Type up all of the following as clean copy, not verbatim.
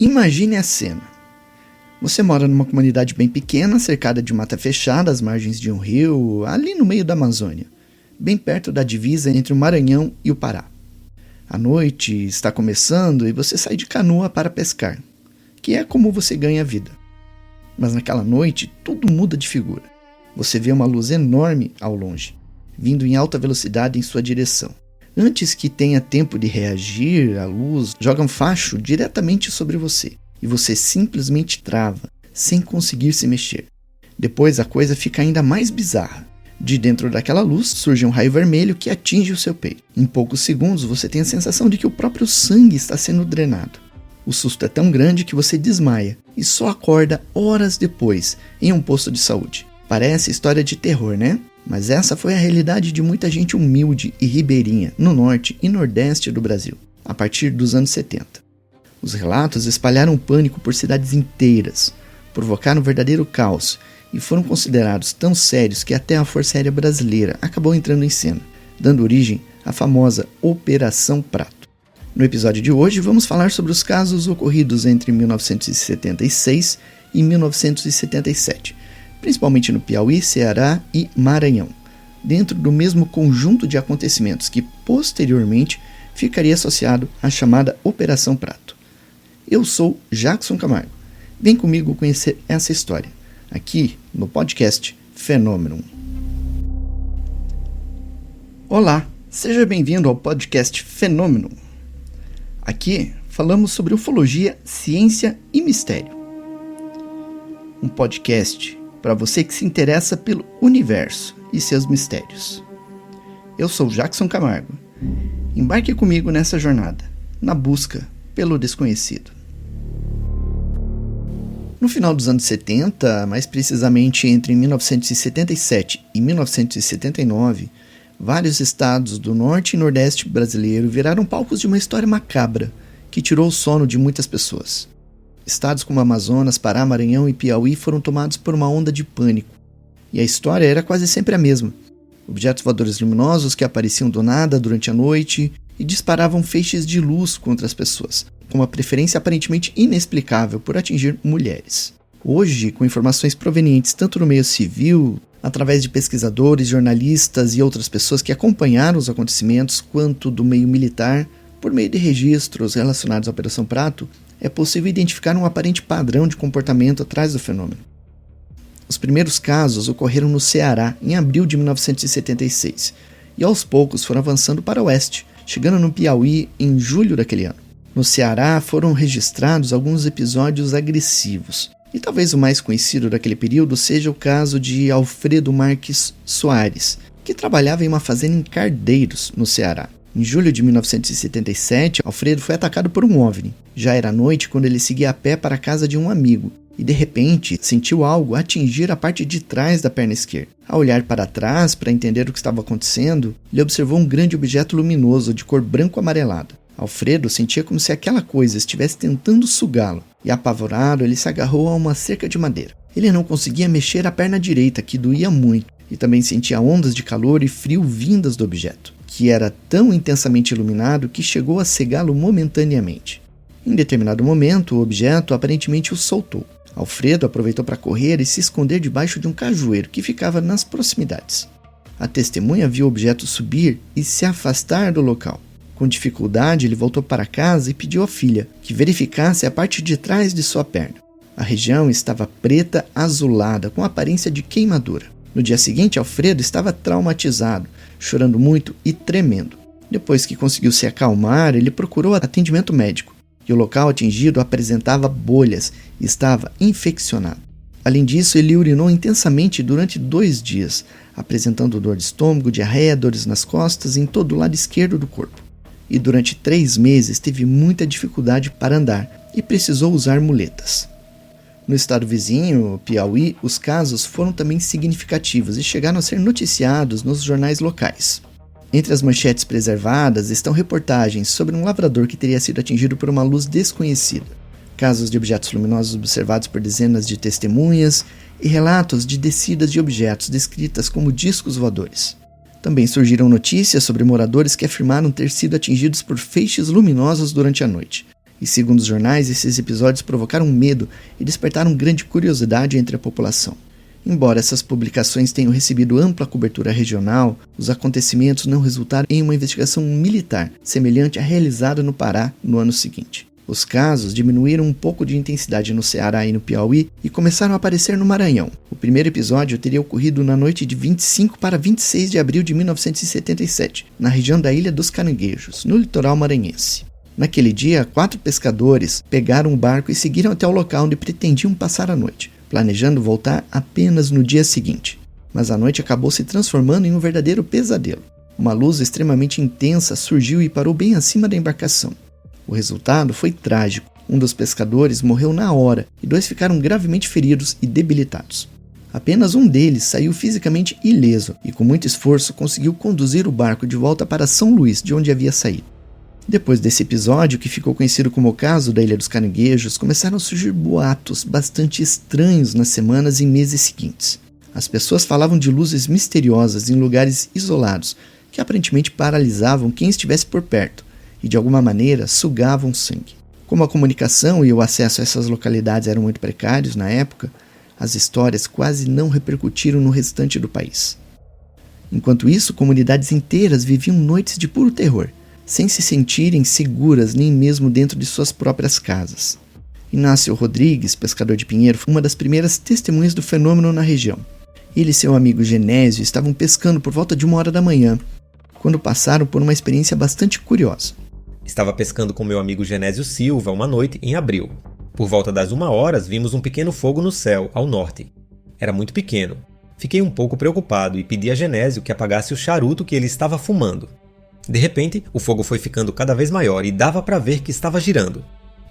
Imagine a cena. Você mora numa comunidade bem pequena, cercada de mata fechada, às margens de um rio, ali no meio da Amazônia, bem perto da divisa entre o Maranhão e o Pará. A noite está começando e você sai de canoa para pescar, que é como você ganha a vida. Mas naquela noite, tudo muda de figura. Você vê uma luz enorme ao longe, vindo em alta velocidade em sua direção. Antes que tenha tempo de reagir, a luz joga um facho diretamente sobre você, e você simplesmente trava, sem conseguir se mexer. Depois a coisa fica ainda mais bizarra. De dentro daquela luz surge um raio vermelho que atinge o seu peito. Em poucos segundos você tem a sensação de que o próprio sangue está sendo drenado. O susto é tão grande que você desmaia e só acorda horas depois em um posto de saúde. Parece história de terror, né? Mas essa foi a realidade de muita gente humilde e ribeirinha no norte e nordeste do Brasil, a partir dos anos 70. Os relatos espalharam pânico por cidades inteiras, provocaram um verdadeiro caos e foram considerados tão sérios que até a Força Aérea Brasileira acabou entrando em cena, dando origem à famosa Operação Prato. No episódio de hoje vamos falar sobre os casos ocorridos entre 1976 e 1977, principalmente no Piauí, Ceará e Maranhão, dentro do mesmo conjunto de acontecimentos que posteriormente ficaria associado à chamada Operação Prato. Eu sou Jackson Camargo. Vem comigo conhecer essa história, aqui no podcast Fenômeno. Olá, seja bem-vindo ao podcast Fenômeno. Aqui falamos sobre ufologia, ciência e mistério. Um podcast para você que se interessa pelo universo e seus mistérios. Eu sou Jackson Camargo. Embarque comigo nessa jornada, na busca pelo desconhecido. No final dos anos 70, mais precisamente entre 1977 e 1979, vários estados do norte e nordeste brasileiro viraram palcos de uma história macabra que tirou o sono de muitas pessoas. Estados como Amazonas, Pará, Maranhão e Piauí foram tomados por uma onda de pânico. E a história era quase sempre a mesma. Objetos voadores luminosos que apareciam do nada durante a noite e disparavam feixes de luz contra as pessoas, com uma preferência aparentemente inexplicável por atingir mulheres. Hoje, com informações provenientes tanto no meio civil, através de pesquisadores, jornalistas e outras pessoas que acompanharam os acontecimentos, quanto do meio militar, por meio de registros relacionados à Operação Prato, é possível identificar um aparente padrão de comportamento atrás do fenômeno. Os primeiros casos ocorreram no Ceará, em abril de 1976, e aos poucos foram avançando para o oeste, chegando no Piauí em julho daquele ano. No Ceará foram registrados alguns episódios agressivos, e talvez o mais conhecido daquele período seja o caso de Alfredo Marques Soares, que trabalhava em uma fazenda em Cardeiros, no Ceará. Em julho de 1977, Alfredo foi atacado por um OVNI. Já era noite quando ele seguia a pé para a casa de um amigo e, de repente, sentiu algo atingir a parte de trás da perna esquerda. Ao olhar para trás para entender o que estava acontecendo, ele observou um grande objeto luminoso de cor branco-amarelada. Alfredo sentia como se aquela coisa estivesse tentando sugá-lo e, apavorado, ele se agarrou a uma cerca de madeira. Ele não conseguia mexer a perna direita, que doía muito, e também sentia ondas de calor e frio vindas do objeto, que era tão intensamente iluminado que chegou a cegá-lo momentaneamente. Em determinado momento, o objeto aparentemente o soltou. Alfredo aproveitou para correr e se esconder debaixo de um cajueiro que ficava nas proximidades. A testemunha viu o objeto subir e se afastar do local. Com dificuldade, ele voltou para casa e pediu à filha que verificasse a parte de trás de sua perna. A região estava preta azulada, com aparência de queimadura. No dia seguinte, Alfredo estava traumatizado, chorando muito e tremendo. Depois que conseguiu se acalmar, ele procurou atendimento médico, e o local atingido apresentava bolhas e estava infeccionado. Além disso, ele urinou intensamente durante 2 dias, apresentando dor de estômago, diarreia, dores nas costas e em todo o lado esquerdo do corpo. E durante 3 meses teve muita dificuldade para andar e precisou usar muletas. No estado vizinho, Piauí, os casos foram também significativos e chegaram a ser noticiados nos jornais locais. Entre as manchetes preservadas estão reportagens sobre um lavrador que teria sido atingido por uma luz desconhecida, casos de objetos luminosos observados por dezenas de testemunhas e relatos de descidas de objetos descritas como discos voadores. Também surgiram notícias sobre moradores que afirmaram ter sido atingidos por feixes luminosos durante a noite, E segundo os jornais, esses episódios provocaram medo e despertaram grande curiosidade entre a população. Embora essas publicações tenham recebido ampla cobertura regional, os acontecimentos não resultaram em uma investigação militar, semelhante à realizada no Pará no ano seguinte. Os casos diminuíram um pouco de intensidade no Ceará e no Piauí e começaram a aparecer no Maranhão. O primeiro episódio teria ocorrido na noite de 25 para 26 de abril de 1977, na região da Ilha dos Caranguejos, no litoral maranhense. Naquele dia, 4 pescadores pegaram o barco e seguiram até o local onde pretendiam passar a noite, planejando voltar apenas no dia seguinte. Mas a noite acabou se transformando em um verdadeiro pesadelo. Uma luz extremamente intensa surgiu e parou bem acima da embarcação. O resultado foi trágico. Um dos pescadores morreu na hora e 2 ficaram gravemente feridos e debilitados. Apenas um deles saiu fisicamente ileso e com muito esforço conseguiu conduzir o barco de volta para São Luís, de onde havia saído. Depois desse episódio, que ficou conhecido como o caso da Ilha dos Caranguejos, começaram a surgir boatos bastante estranhos nas semanas e meses seguintes. As pessoas falavam de luzes misteriosas em lugares isolados, que aparentemente paralisavam quem estivesse por perto e de alguma maneira sugavam sangue. Como a comunicação e o acesso a essas localidades eram muito precários na época, as histórias quase não repercutiram no restante do país. Enquanto isso, comunidades inteiras viviam noites de puro terror, sem se sentirem seguras nem mesmo dentro de suas próprias casas. Inácio Rodrigues, pescador de Pinheiro, foi uma das primeiras testemunhas do fenômeno na região. Ele e seu amigo Genésio estavam pescando por volta de 1h da manhã, quando passaram por uma experiência bastante curiosa. Estava pescando com meu amigo Genésio Silva uma noite em abril. Por volta das 1h, vimos um pequeno fogo no céu, ao norte. Era muito pequeno. Fiquei um pouco preocupado e pedi a Genésio que apagasse o charuto que ele estava fumando. De repente, o fogo foi ficando cada vez maior e dava para ver que estava girando.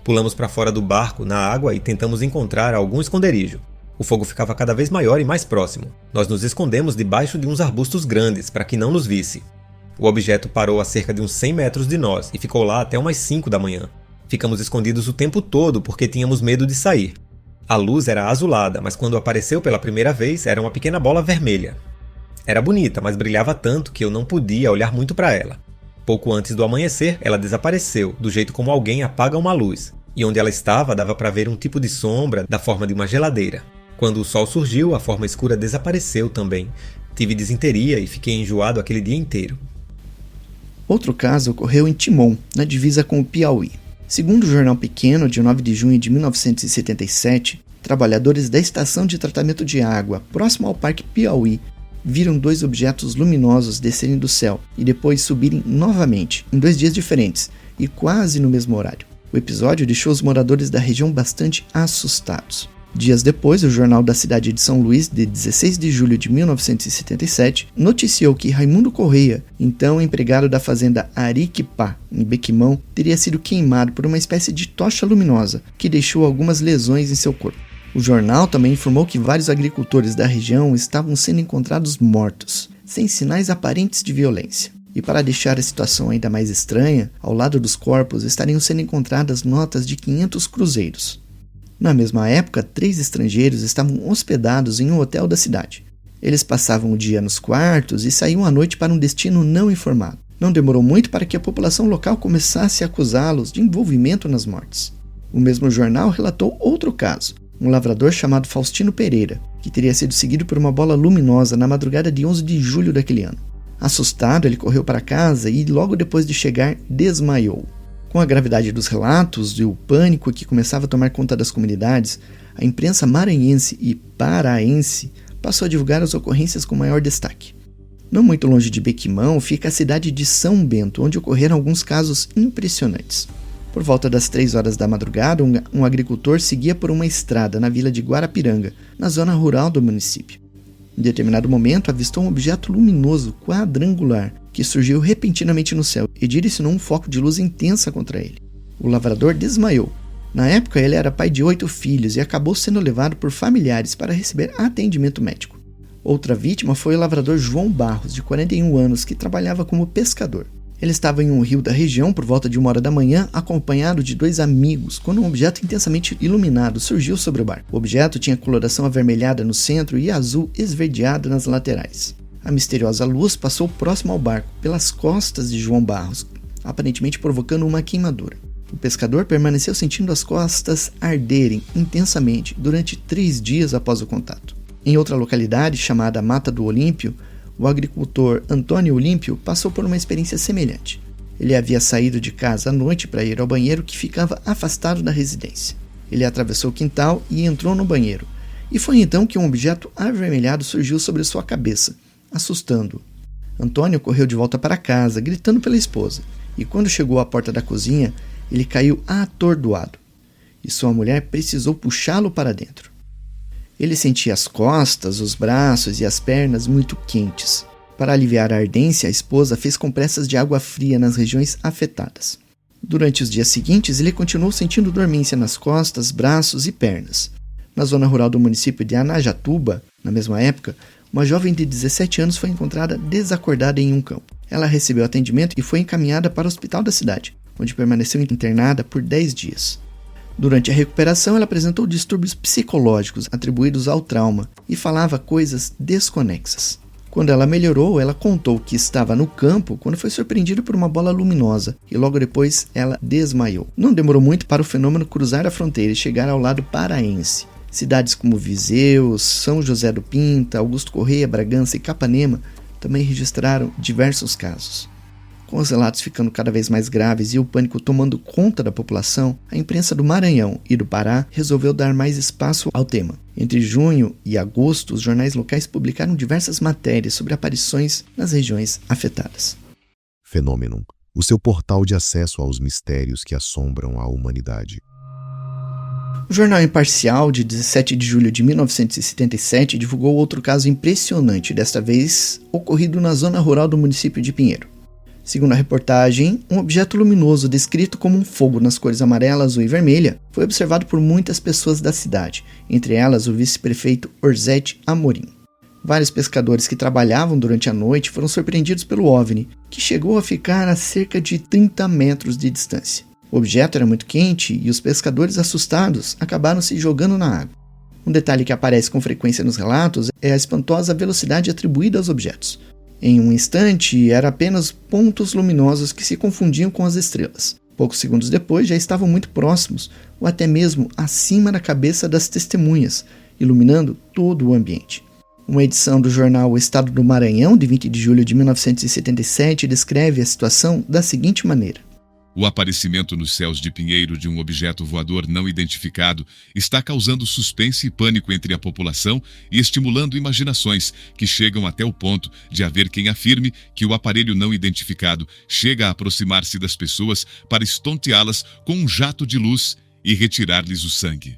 Pulamos para fora do barco, na água, e tentamos encontrar algum esconderijo. O fogo ficava cada vez maior e mais próximo. Nós nos escondemos debaixo de uns arbustos grandes para que não nos visse. O objeto parou a cerca de uns 100 metros de nós e ficou lá até umas 5 da manhã. Ficamos escondidos o tempo todo porque tínhamos medo de sair. A luz era azulada, mas quando apareceu pela primeira vez era uma pequena bola vermelha. Era bonita, mas brilhava tanto que eu não podia olhar muito para ela. Pouco antes do amanhecer, ela desapareceu, do jeito como alguém apaga uma luz, e onde ela estava dava para ver um tipo de sombra da forma de uma geladeira. Quando o sol surgiu, a forma escura desapareceu também. Tive disenteria e fiquei enjoado aquele dia inteiro. Outro caso ocorreu em Timon, na divisa com o Piauí. Segundo o jornal Pequeno, de 9 de junho de 1977, trabalhadores da estação de tratamento de água, próximo ao Parque Piauí, viram 2 objetos luminosos descerem do céu e depois subirem novamente, em 2 dias diferentes e quase no mesmo horário. O episódio deixou os moradores da região bastante assustados. Dias depois, o jornal da cidade de São Luís, de 16 de julho de 1977, noticiou que Raimundo Correia, então empregado da fazenda Ariquipá, em Bequimão, teria sido queimado por uma espécie de tocha luminosa, que deixou algumas lesões em seu corpo. O jornal também informou que vários agricultores da região estavam sendo encontrados mortos, sem sinais aparentes de violência. E para deixar a situação ainda mais estranha, ao lado dos corpos estariam sendo encontradas notas de 500 cruzeiros. Na mesma época, 3 estrangeiros estavam hospedados em um hotel da cidade. Eles passavam o dia nos quartos e saíam à noite para um destino não informado. Não demorou muito para que a população local começasse a acusá-los de envolvimento nas mortes. O mesmo jornal relatou outro caso, um lavrador chamado Faustino Pereira, que teria sido seguido por uma bola luminosa na madrugada de 11 de julho daquele ano. Assustado, ele correu para casa e, logo depois de chegar, desmaiou. Com a gravidade dos relatos e o pânico que começava a tomar conta das comunidades, a imprensa maranhense e paraense passou a divulgar as ocorrências com maior destaque. Não muito longe de Bequimão fica a cidade de São Bento, onde ocorreram alguns casos impressionantes. Por volta das 3 horas da madrugada, um agricultor seguia por uma estrada na vila de Guarapiranga, na zona rural do município. Em determinado momento, avistou um objeto luminoso quadrangular que surgiu repentinamente no céu e direcionou um foco de luz intensa contra ele. O lavrador desmaiou. Na época, ele era pai de 8 filhos e acabou sendo levado por familiares para receber atendimento médico. Outra vítima foi o lavrador João Barros, de 41 anos, que trabalhava como pescador. Ele estava em um rio da região por volta de 1h da manhã, acompanhado de 2 amigos, quando um objeto intensamente iluminado surgiu sobre o barco. O objeto tinha coloração avermelhada no centro e azul esverdeada nas laterais. A misteriosa luz passou próximo ao barco, pelas costas de João Barros, aparentemente provocando uma queimadura. O pescador permaneceu sentindo as costas arderem intensamente durante 3 dias após o contato. Em outra localidade, chamada Mata do Olímpio, o agricultor Antônio Olímpio passou por uma experiência semelhante. Ele havia saído de casa à noite para ir ao banheiro que ficava afastado da residência. Ele atravessou o quintal e entrou no banheiro. E foi então que um objeto avermelhado surgiu sobre sua cabeça, assustando-o. Antônio correu de volta para casa, gritando pela esposa. E quando chegou à porta da cozinha, ele caiu atordoado. E sua mulher precisou puxá-lo para dentro. Ele sentia as costas, os braços e as pernas muito quentes. Para aliviar a ardência, a esposa fez compressas de água fria nas regiões afetadas. Durante os dias seguintes, ele continuou sentindo dormência nas costas, braços e pernas. Na zona rural do município de Anajatuba, na mesma época, uma jovem de 17 anos foi encontrada desacordada em um campo. Ela recebeu atendimento e foi encaminhada para o hospital da cidade, onde permaneceu internada por 10 dias. Durante a recuperação, ela apresentou distúrbios psicológicos atribuídos ao trauma e falava coisas desconexas. Quando ela melhorou, ela contou que estava no campo quando foi surpreendida por uma bola luminosa e logo depois ela desmaiou. Não demorou muito para o fenômeno cruzar a fronteira e chegar ao lado paraense. Cidades como Viseu, São José do Pinta, Augusto Correia, Bragança e Capanema também registraram diversos casos. Com os relatos ficando cada vez mais graves e o pânico tomando conta da população, a imprensa do Maranhão e do Pará resolveu dar mais espaço ao tema. Entre junho e agosto, os jornais locais publicaram diversas matérias sobre aparições nas regiões afetadas. Fenômeno, o seu portal de acesso aos mistérios que assombram a humanidade. O Jornal Imparcial, de 17 de julho de 1977, divulgou outro caso impressionante, desta vez ocorrido na zona rural do município de Pinheiro. Segundo a reportagem, um objeto luminoso descrito como um fogo nas cores amarela, azul e vermelha foi observado por muitas pessoas da cidade, entre elas o vice-prefeito Orzete Amorim. Vários pescadores que trabalhavam durante a noite foram surpreendidos pelo OVNI, que chegou a ficar a cerca de 30 metros de distância. O objeto era muito quente e os pescadores assustados acabaram se jogando na água. Um detalhe que aparece com frequência nos relatos é a espantosa velocidade atribuída aos objetos. Em um instante, eram apenas pontos luminosos que se confundiam com as estrelas. Poucos segundos depois, já estavam muito próximos, ou até mesmo acima da cabeça das testemunhas, iluminando todo o ambiente. Uma edição do jornal O Estado do Maranhão, de 20 de julho de 1977, descreve a situação da seguinte maneira. O aparecimento nos céus de Pinheiro de um objeto voador não identificado está causando suspense e pânico entre a população e estimulando imaginações que chegam até o ponto de haver quem afirme que o aparelho não identificado chega a aproximar-se das pessoas para estonteá-las com um jato de luz e retirar-lhes o sangue.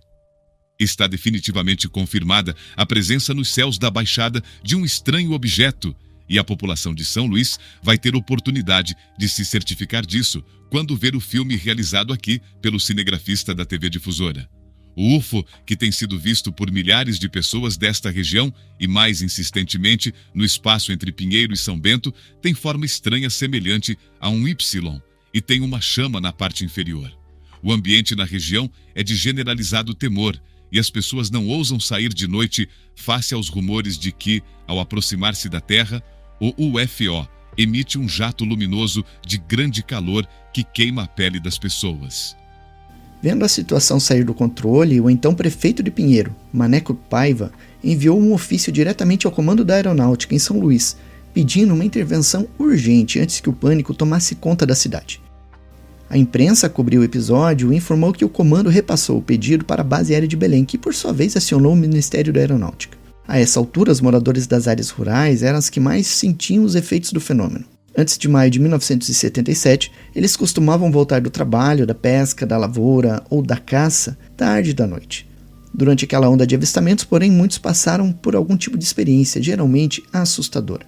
Está definitivamente confirmada a presença nos céus da Baixada de um estranho objeto e a população de São Luís vai ter oportunidade de se certificar disso quando ver o filme realizado aqui pelo cinegrafista da TV Difusora. O UFO, que tem sido visto por milhares de pessoas desta região e mais insistentemente no espaço entre Pinheiro e São Bento, tem forma estranha semelhante a um Y e tem uma chama na parte inferior. O ambiente na região é de generalizado temor e as pessoas não ousam sair de noite face aos rumores de que, ao aproximar-se da Terra, o UFO emite um jato luminoso de grande calor que queima a pele das pessoas. Vendo a situação sair do controle, o então prefeito de Pinheiro, Maneco Paiva, enviou um ofício diretamente ao comando da aeronáutica em São Luís, pedindo uma intervenção urgente antes que o pânico tomasse conta da cidade. A imprensa cobriu o episódio e informou que o comando repassou o pedido para a base aérea de Belém, que por sua vez acionou o Ministério da Aeronáutica. A essa altura, os moradores das áreas rurais eram os que mais sentiam os efeitos do fenômeno. Antes de maio de 1977, eles costumavam voltar do trabalho, da pesca, da lavoura ou da caça tarde da noite. Durante aquela onda de avistamentos, porém, muitos passaram por algum tipo de experiência, geralmente assustadora.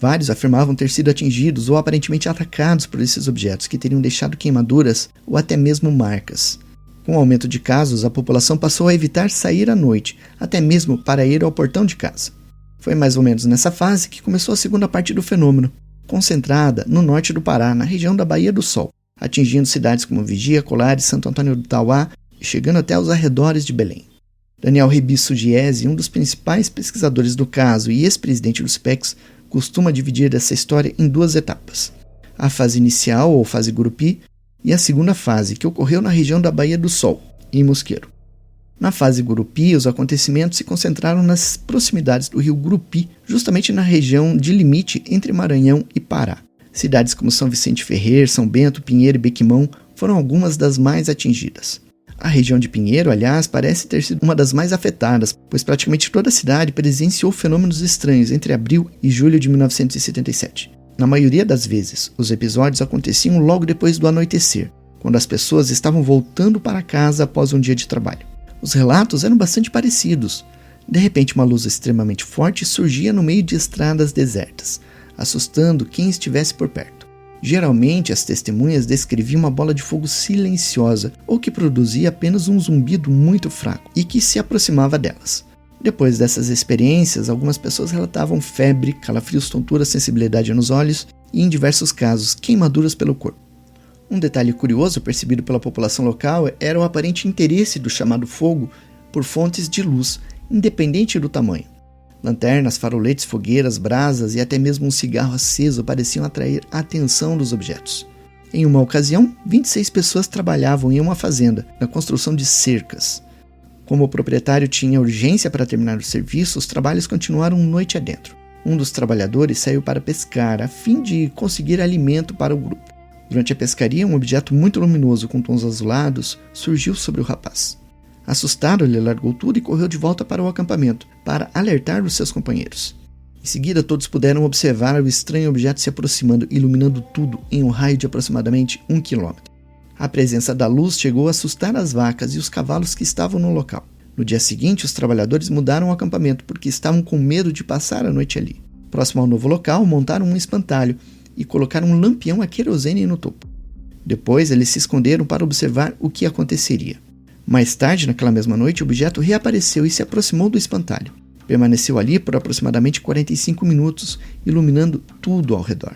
Vários afirmavam ter sido atingidos ou aparentemente atacados por esses objetos que teriam deixado queimaduras ou até mesmo marcas. Com o aumento de casos, a população passou a evitar sair à noite, até mesmo para ir ao portão de casa. Foi mais ou menos nessa fase que começou a segunda parte do fenômeno, concentrada no norte do Pará, na região da Baía do Sol, atingindo cidades como Vigia, Colares, Santo Antônio do Tauá e chegando até os arredores de Belém. Daniel Rebisso Diese, um dos principais pesquisadores do caso e ex-presidente do SPEX, costuma dividir essa história em duas etapas. A fase inicial, ou fase Gurupi, e a segunda fase, que ocorreu na região da Baía do Sol, em Mosqueiro. Na fase Gurupi, os acontecimentos se concentraram nas proximidades do rio Gurupi, justamente na região de limite entre Maranhão e Pará. Cidades como São Vicente Ferrer, São Bento, Pinheiro e Bequimão foram algumas das mais atingidas. A região de Pinheiro, aliás, parece ter sido uma das mais afetadas, pois praticamente toda a cidade presenciou fenômenos estranhos entre abril e julho de 1977. Na maioria das vezes, os episódios aconteciam logo depois do anoitecer, quando as pessoas estavam voltando para casa após um dia de trabalho. Os relatos eram bastante parecidos. De repente, uma luz extremamente forte surgia no meio de estradas desertas, assustando quem estivesse por perto. Geralmente, as testemunhas descreviam uma bola de fogo silenciosa ou que produzia apenas um zumbido muito fraco e que se aproximava delas. Depois dessas experiências, algumas pessoas relatavam febre, calafrios, tontura, sensibilidade nos olhos e, em diversos casos, queimaduras pelo corpo. Um detalhe curioso percebido pela população local era o aparente interesse do chamado fogo por fontes de luz, independente do tamanho. Lanternas, faroletes, fogueiras, brasas e até mesmo um cigarro aceso pareciam atrair a atenção dos objetos. Em uma ocasião, 26 pessoas trabalhavam em uma fazenda, na construção de cercas. Como o proprietário tinha urgência para terminar o serviço, os trabalhos continuaram noite adentro. Um dos trabalhadores saiu para pescar, a fim de conseguir alimento para o grupo. Durante a pescaria, um objeto muito luminoso com tons azulados surgiu sobre o rapaz. Assustado, ele largou tudo e correu de volta para o acampamento, para alertar os seus companheiros. Em seguida, todos puderam observar o estranho objeto se aproximando, iluminando tudo em um raio de aproximadamente 1 quilômetro. A presença da luz chegou a assustar as vacas e os cavalos que estavam no local. No dia seguinte, os trabalhadores mudaram o acampamento porque estavam com medo de passar a noite ali. Próximo ao novo local, montaram um espantalho e colocaram um lampião a querosene no topo. Depois, eles se esconderam para observar o que aconteceria. Mais tarde, naquela mesma noite, o objeto reapareceu e se aproximou do espantalho. Permaneceu ali por aproximadamente 45 minutos, iluminando tudo ao redor.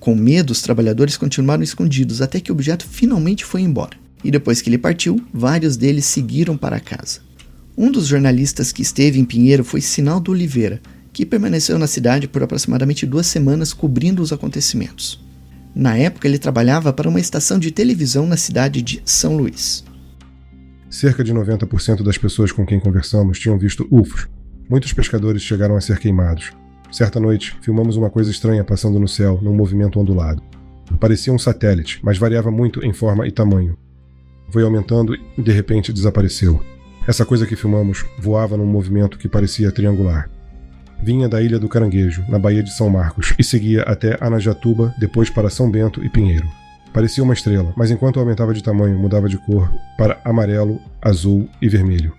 Com medo, os trabalhadores continuaram escondidos até que o objeto finalmente foi embora. E depois que ele partiu, vários deles seguiram para casa. Um dos jornalistas que esteve em Pinheiro foi Sinaldo Oliveira, que permaneceu na cidade por aproximadamente 2 semanas cobrindo os acontecimentos. Na época, ele trabalhava para uma estação de televisão na cidade de São Luís. Cerca de 90% das pessoas com quem conversamos tinham visto UFOs. Muitos pescadores chegaram a ser queimados. Certa noite, filmamos uma coisa estranha passando no céu, num movimento ondulado. Parecia um satélite, mas variava muito em forma e tamanho. Foi aumentando e, de repente, desapareceu. Essa coisa que filmamos voava num movimento que parecia triangular. Vinha da Ilha do Caranguejo, na Baía de São Marcos, e seguia até Anajatuba, depois para São Bento e Pinheiro. Parecia uma estrela, mas enquanto aumentava de tamanho, mudava de cor para amarelo, azul e vermelho.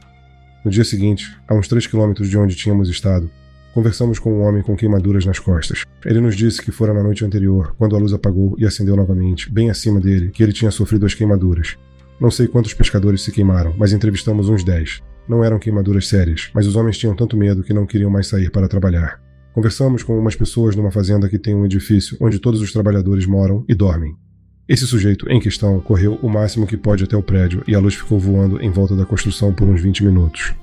No dia seguinte, a uns 3 quilômetros de onde tínhamos estado, conversamos com um homem com queimaduras nas costas. Ele nos disse que fora na noite anterior, quando a luz apagou e acendeu novamente, bem acima dele, que ele tinha sofrido as queimaduras. Não sei quantos pescadores se queimaram, mas entrevistamos uns 10. Não eram queimaduras sérias, mas os homens tinham tanto medo que não queriam mais sair para trabalhar. Conversamos com umas pessoas numa fazenda que tem um edifício onde todos os trabalhadores moram e dormem. Esse sujeito em questão correu o máximo que pode até o prédio e a luz ficou voando em volta da construção por uns 20 minutos.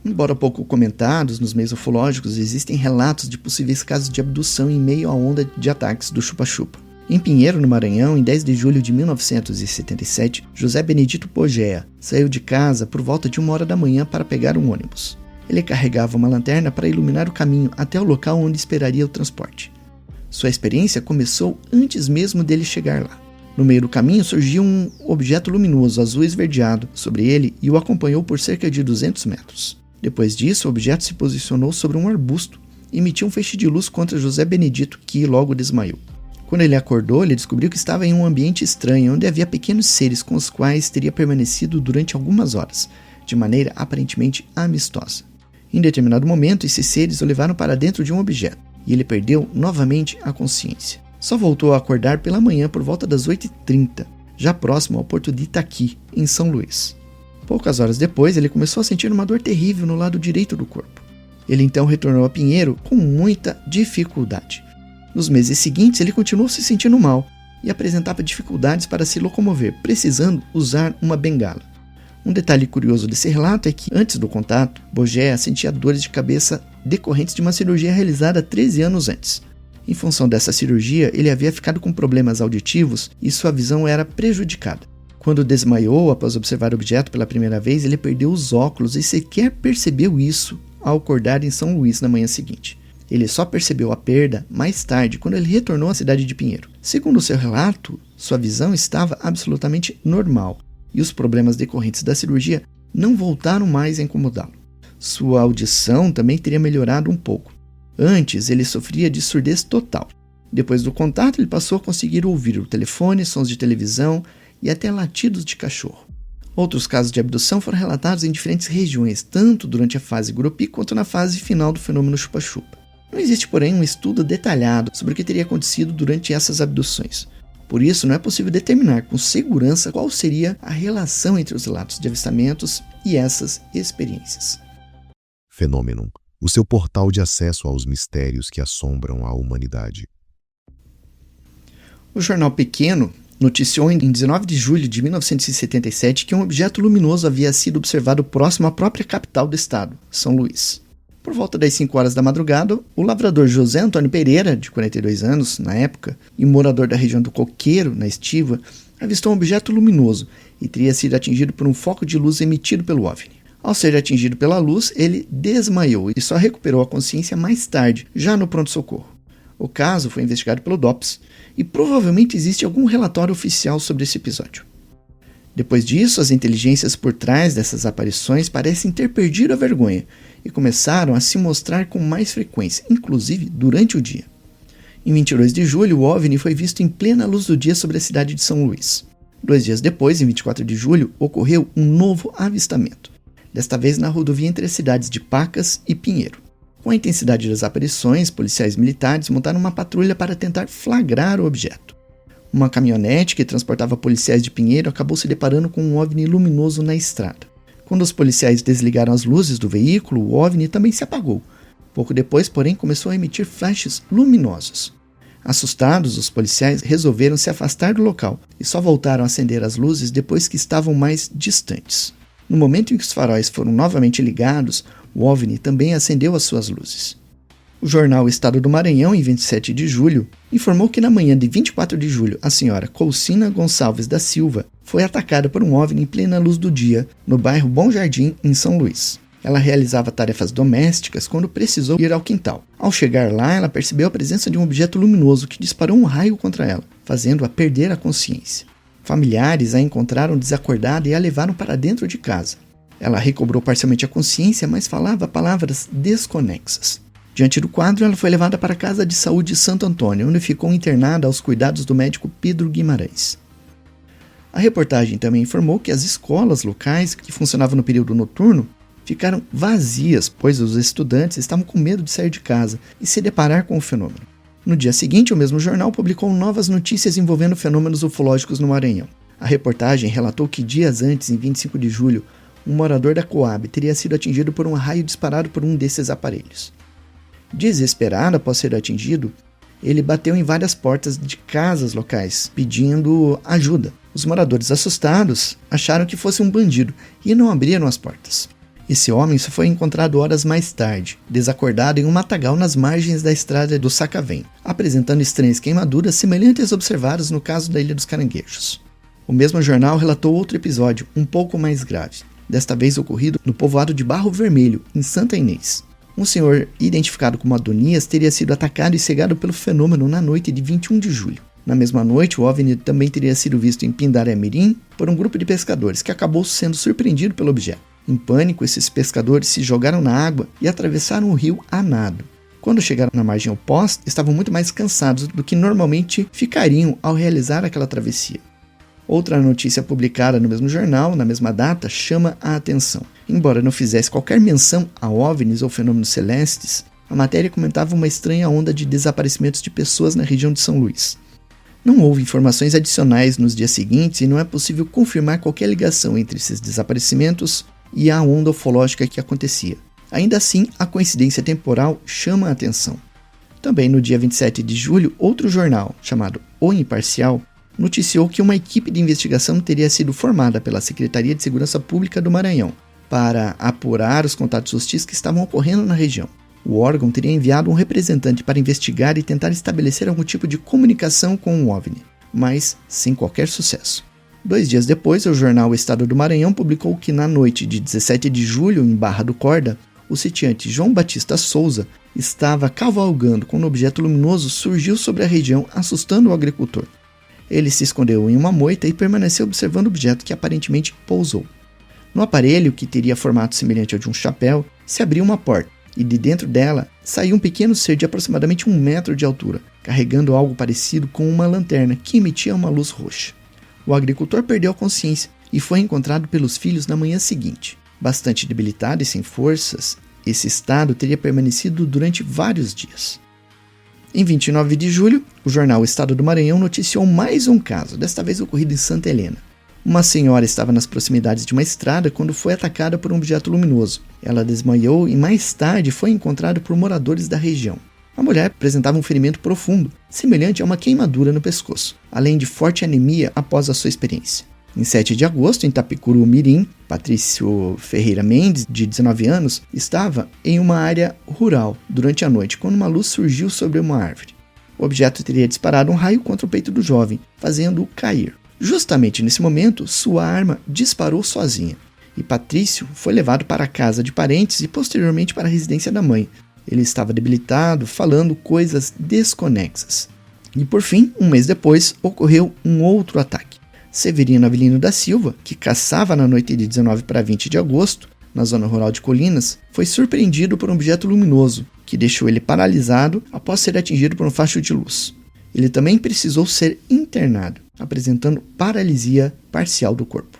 Embora pouco comentados nos meios ufológicos, existem relatos de possíveis casos de abdução em meio à onda de ataques do chupa-chupa. Em Pinheiro, no Maranhão, em 10 de julho de 1977, José Benedito Pogea saiu de casa por volta de 1h da manhã para pegar um ônibus. Ele carregava uma lanterna para iluminar o caminho até o local onde esperaria o transporte. Sua experiência começou antes mesmo dele chegar lá. No meio do caminho surgiu um objeto luminoso azul esverdeado sobre ele e o acompanhou por cerca de 200 metros. Depois disso, o objeto se posicionou sobre um arbusto e emitiu um feixe de luz contra José Benedito, que logo desmaiou. Quando ele acordou, ele descobriu que estava em um ambiente estranho, onde havia pequenos seres com os quais teria permanecido durante algumas horas, de maneira aparentemente amistosa. Em determinado momento, esses seres o levaram para dentro de um objeto, e ele perdeu novamente a consciência. Só voltou a acordar pela manhã por volta das 8h30, já próximo ao porto de Itaqui, em São Luís. Poucas horas depois, ele começou a sentir uma dor terrível no lado direito do corpo. Ele então retornou a Pinheiro com muita dificuldade. Nos meses seguintes, ele continuou se sentindo mal e apresentava dificuldades para se locomover, precisando usar uma bengala. Um detalhe curioso desse relato é que, antes do contato, Pogea sentia dores de cabeça decorrentes de uma cirurgia realizada 13 anos antes. Em função dessa cirurgia, ele havia ficado com problemas auditivos e sua visão era prejudicada. Quando desmaiou após observar o objeto pela primeira vez, ele perdeu os óculos e sequer percebeu isso ao acordar em São Luís na manhã seguinte. Ele só percebeu a perda mais tarde, quando ele retornou à cidade de Pinheiro. Segundo seu relato, sua visão estava absolutamente normal e os problemas decorrentes da cirurgia não voltaram mais a incomodá-lo. Sua audição também teria melhorado um pouco. Antes, ele sofria de surdez total. Depois do contato, ele passou a conseguir ouvir o telefone, sons de televisão e até latidos de cachorro. Outros casos de abdução foram relatados em diferentes regiões, tanto durante a fase Gurupi quanto na fase final do fenômeno chupa-chupa. Não existe, porém, um estudo detalhado sobre o que teria acontecido durante essas abduções. Por isso, não é possível determinar com segurança qual seria a relação entre os relatos de avistamentos e essas experiências. Fenômeno, o seu portal de acesso aos mistérios que assombram a humanidade. O jornal Pequeno noticiou em 19 de julho de 1977 que um objeto luminoso havia sido observado próximo à própria capital do estado, São Luís. Por volta das 5 horas da madrugada, o lavrador José Antônio Pereira, de 42 anos na época, e morador da região do Coqueiro, na Estiva, avistou um objeto luminoso e teria sido atingido por um foco de luz emitido pelo OVNI. Ao ser atingido pela luz, ele desmaiou e só recuperou a consciência mais tarde, já no pronto-socorro. O caso foi investigado pelo DOPS e provavelmente existe algum relatório oficial sobre esse episódio. Depois disso, as inteligências por trás dessas aparições parecem ter perdido a vergonha e começaram a se mostrar com mais frequência, inclusive durante o dia. Em 22 de julho, o OVNI foi visto em plena luz do dia sobre a cidade de São Luís. 2 dias depois, em 24 de julho, ocorreu um novo avistamento, desta vez na rodovia entre as cidades de Pacas e Pinheiro. Com a intensidade das aparições, policiais militares montaram uma patrulha para tentar flagrar o objeto. Uma caminhonete que transportava policiais de Pinheiro acabou se deparando com um OVNI luminoso na estrada. Quando os policiais desligaram as luzes do veículo, o OVNI também se apagou. Pouco depois, porém, começou a emitir flashes luminosos. Assustados, os policiais resolveram se afastar do local e só voltaram a acender as luzes depois que estavam mais distantes. No momento em que os faróis foram novamente ligados, o OVNI também acendeu as suas luzes. O jornal Estado do Maranhão, em 27 de julho, informou que na manhã de 24 de julho, a senhora Colcina Gonçalves da Silva foi atacada por um OVNI em plena luz do dia, no bairro Bom Jardim, em São Luís. Ela realizava tarefas domésticas quando precisou ir ao quintal. Ao chegar lá, ela percebeu a presença de um objeto luminoso que disparou um raio contra ela, fazendo-a perder a consciência. Familiares a encontraram desacordada e a levaram para dentro de casa. Ela recobrou parcialmente a consciência, mas falava palavras desconexas. Diante do quadro, ela foi levada para a Casa de Saúde Santo Antônio, onde ficou internada aos cuidados do médico Pedro Guimarães. A reportagem também informou que as escolas locais, que funcionavam no período noturno, ficaram vazias, pois os estudantes estavam com medo de sair de casa e se deparar com o fenômeno. No dia seguinte, o mesmo jornal publicou novas notícias envolvendo fenômenos ufológicos no Maranhão. A reportagem relatou que dias antes, em 25 de julho, um morador da Coab teria sido atingido por um raio disparado por um desses aparelhos. Desesperado após ser atingido, ele bateu em várias portas de casas locais, pedindo ajuda. Os moradores, assustados, acharam que fosse um bandido e não abriram as portas. Esse homem só foi encontrado horas mais tarde, desacordado em um matagal nas margens da estrada do Sacavém, apresentando estranhas queimaduras semelhantes às observadas no caso da Ilha dos Caranguejos. O mesmo jornal relatou outro episódio, um pouco mais grave, desta vez ocorrido no povoado de Barro Vermelho, em Santa Inês. Um senhor identificado como Adonias teria sido atacado e cegado pelo fenômeno na noite de 21 de julho. Na mesma noite, o OVNI também teria sido visto em Pindaré Mirim por um grupo de pescadores que acabou sendo surpreendido pelo objeto. Em pânico, esses pescadores se jogaram na água e atravessaram o rio a nado. Quando chegaram na margem oposta, estavam muito mais cansados do que normalmente ficariam ao realizar aquela travessia. Outra notícia publicada no mesmo jornal, na mesma data, chama a atenção. Embora não fizesse qualquer menção a OVNIs ou fenômenos celestes, a matéria comentava uma estranha onda de desaparecimentos de pessoas na região de São Luís. Não houve informações adicionais nos dias seguintes e não é possível confirmar qualquer ligação entre esses desaparecimentos e a onda ufológica que acontecia. Ainda assim, a coincidência temporal chama a atenção. Também no dia 27 de julho, outro jornal, chamado O Imparcial, noticiou que uma equipe de investigação teria sido formada pela Secretaria de Segurança Pública do Maranhão para apurar os contatos hostis que estavam ocorrendo na região. O órgão teria enviado um representante para investigar e tentar estabelecer algum tipo de comunicação com o OVNI, mas sem qualquer sucesso. 2 dias depois, o jornal O Estado do Maranhão publicou que na noite de 17 de julho, em Barra do Corda, o sitiante João Batista Souza estava cavalgando quando um objeto luminoso surgiu sobre a região, assustando o agricultor. Ele se escondeu em uma moita e permaneceu observando o objeto que aparentemente pousou. No aparelho, que teria formato semelhante ao de um chapéu, se abriu uma porta, e de dentro dela saiu um pequeno ser de aproximadamente 1 metro de altura, carregando algo parecido com uma lanterna que emitia uma luz roxa. O agricultor perdeu a consciência e foi encontrado pelos filhos na manhã seguinte. Bastante debilitado e sem forças, esse estado teria permanecido durante vários dias. Em 29 de julho, o jornal O Estado do Maranhão noticiou mais um caso, desta vez ocorrido em Santa Helena. Uma senhora estava nas proximidades de uma estrada quando foi atacada por um objeto luminoso. Ela desmaiou e mais tarde foi encontrada por moradores da região. A mulher apresentava um ferimento profundo, semelhante a uma queimadura no pescoço, além de forte anemia após a sua experiência. Em 7 de agosto, em Tapicuru Mirim, Patrício Ferreira Mendes, de 19 anos, estava em uma área rural durante a noite, quando uma luz surgiu sobre uma árvore. O objeto teria disparado um raio contra o peito do jovem, fazendo-o cair. Justamente nesse momento, sua arma disparou sozinha, e Patrício foi levado para a casa de parentes e posteriormente para a residência da mãe. Ele estava debilitado, falando coisas desconexas. E por fim, 1 mês depois, ocorreu um outro ataque. Severino Avelino da Silva, que caçava na noite de 19 para 20 de agosto, na zona rural de Colinas, foi surpreendido por um objeto luminoso, que deixou ele paralisado após ser atingido por um facho de luz. Ele também precisou ser internado, apresentando paralisia parcial do corpo.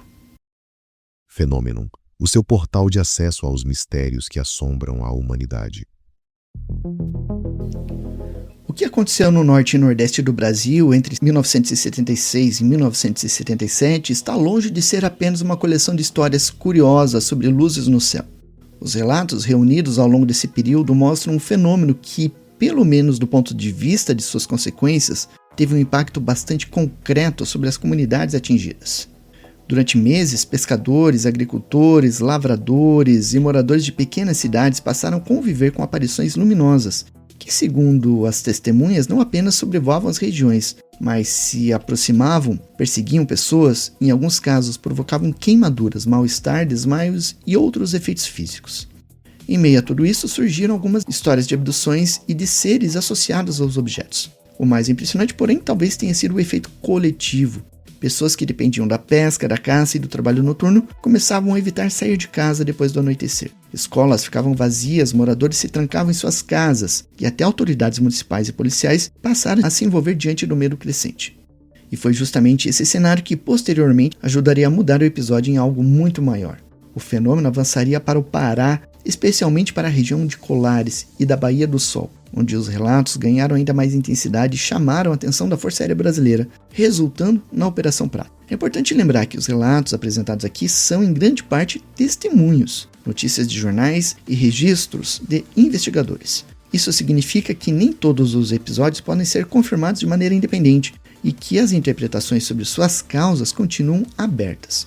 Fenômenon, o seu portal de acesso aos mistérios que assombram a humanidade. O que aconteceu no norte e nordeste do Brasil entre 1976 e 1977 está longe de ser apenas uma coleção de histórias curiosas sobre luzes no céu. Os relatos reunidos ao longo desse período mostram um fenômeno que, pelo menos do ponto de vista de suas consequências, teve um impacto bastante concreto sobre as comunidades atingidas. Durante meses, pescadores, agricultores, lavradores e moradores de pequenas cidades passaram a conviver com aparições luminosas, que, segundo as testemunhas, não apenas sobrevoavam as regiões, mas se aproximavam, perseguiam pessoas e, em alguns casos, provocavam queimaduras, mal-estar, desmaios e outros efeitos físicos. Em meio a tudo isso, surgiram algumas histórias de abduções e de seres associados aos objetos. O mais impressionante, porém, talvez tenha sido o efeito coletivo. Pessoas que dependiam da pesca, da caça e do trabalho noturno começavam a evitar sair de casa depois do anoitecer. Escolas ficavam vazias, moradores se trancavam em suas casas e até autoridades municipais e policiais passaram a se envolver diante do medo crescente. E foi justamente esse cenário que posteriormente ajudaria a mudar o episódio em algo muito maior. O fenômeno avançaria para o Pará, especialmente para a região de Colares e da Baía do Sol, onde os relatos ganharam ainda mais intensidade e chamaram a atenção da Força Aérea Brasileira, resultando na Operação Prata. É importante lembrar que os relatos apresentados aqui são, em grande parte, testemunhos, notícias de jornais e registros de investigadores. Isso significa que nem todos os episódios podem ser confirmados de maneira independente e que as interpretações sobre suas causas continuam abertas.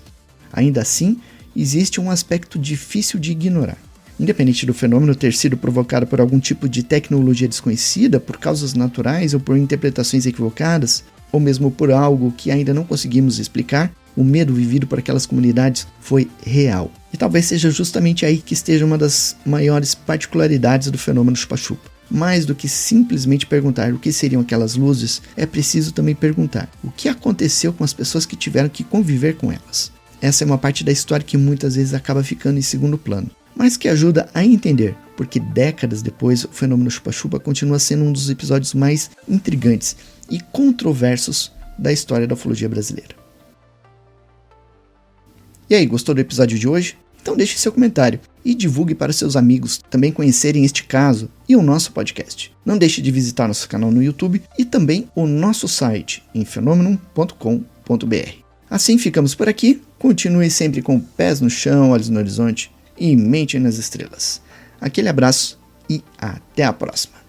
Ainda assim, existe um aspecto difícil de ignorar. Independente do fenômeno ter sido provocado por algum tipo de tecnologia desconhecida, por causas naturais ou por interpretações equivocadas, ou mesmo por algo que ainda não conseguimos explicar, o medo vivido por aquelas comunidades foi real. E talvez seja justamente aí que esteja uma das maiores particularidades do fenômeno chupa-chupa. Mais do que simplesmente perguntar o que seriam aquelas luzes, é preciso também perguntar o que aconteceu com as pessoas que tiveram que conviver com elas. Essa é uma parte da história que muitas vezes acaba ficando em segundo plano, mas que ajuda a entender porque décadas depois o fenômeno chupa-chupa continua sendo um dos episódios mais intrigantes e controversos da história da ufologia brasileira. E aí, gostou do episódio de hoje? Então deixe seu comentário e divulgue para seus amigos também conhecerem este caso e o nosso podcast. Não deixe de visitar nosso canal no YouTube e também o nosso site em fenomenon.com.br. Assim ficamos por aqui, continue sempre com pés no chão, olhos no horizonte e mente nas estrelas. Aquele abraço e até a próxima.